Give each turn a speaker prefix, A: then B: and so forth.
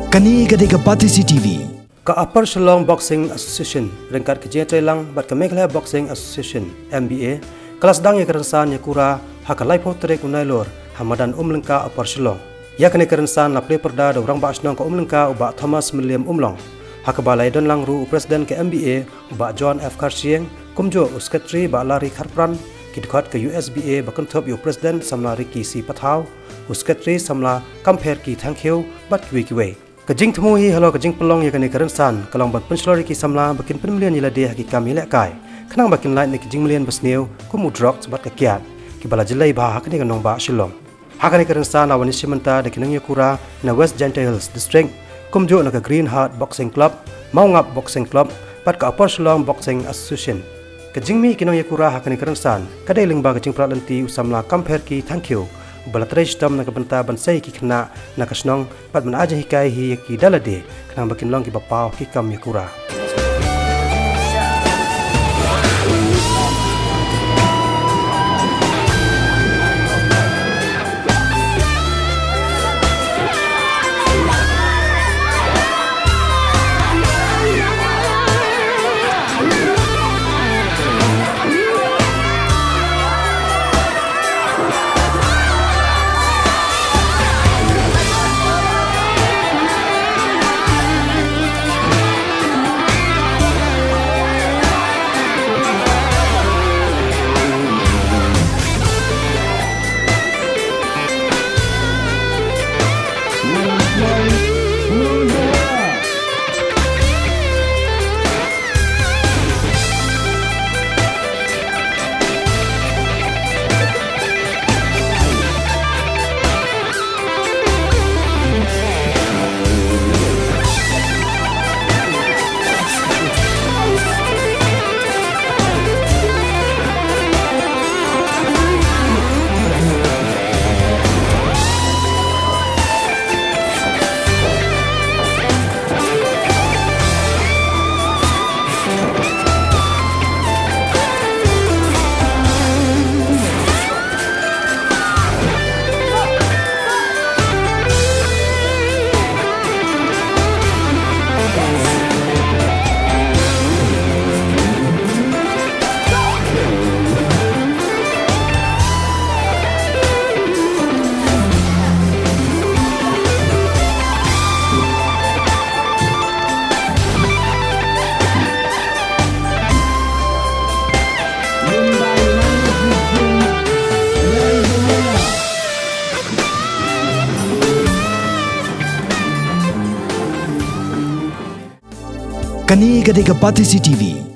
A: Kani gade Pati CTV.
B: Ka Upper Shillong Boxing Association ringkat kerja Celang bat ke Meghalaya Boxing Association MBA kelas dang ya kerensan ya kura hakalai potrek unailor Hamadan Lengka Upper Shillong ya kene kerensan la play perda da orang ba asnong ka Lengka uba Thomas William Umlong hakabalai don langru presiden ke MBA uba John F Karsieng kumjo sekretari ba lari kharpran kidkhat ke USBA bakon top yu presiden samla Riki Si Pathau sekretari samla Kamper ki thank you bat kiwe Kajing temu hi halo kajing pelong ya kene kerensan kalong bat penslori ki samla bakin penmilian ila de haki kami lek kai kenang bakin lain ni kajing milian basneu kumu drok sebat kakiat ki bala jelai ba hakani kanong ba Shillong hakani kerensan awani simenta de kinang yakura na West Gentiles district kumjo na ka Green Heart Boxing Club Maungap Boxing Club pat ka Upper Shillong Boxing Association kajing mi kinang yakura hakani kerensan kadai lingba kajing pralanti usamla Kamper ki thank you balatrai stam na kabanta bansai ki khna na kasnong pat man aja hikai hi ki dalade khnang bakin long ki bapau ki kam yakura
A: Kani gade Pati CTV.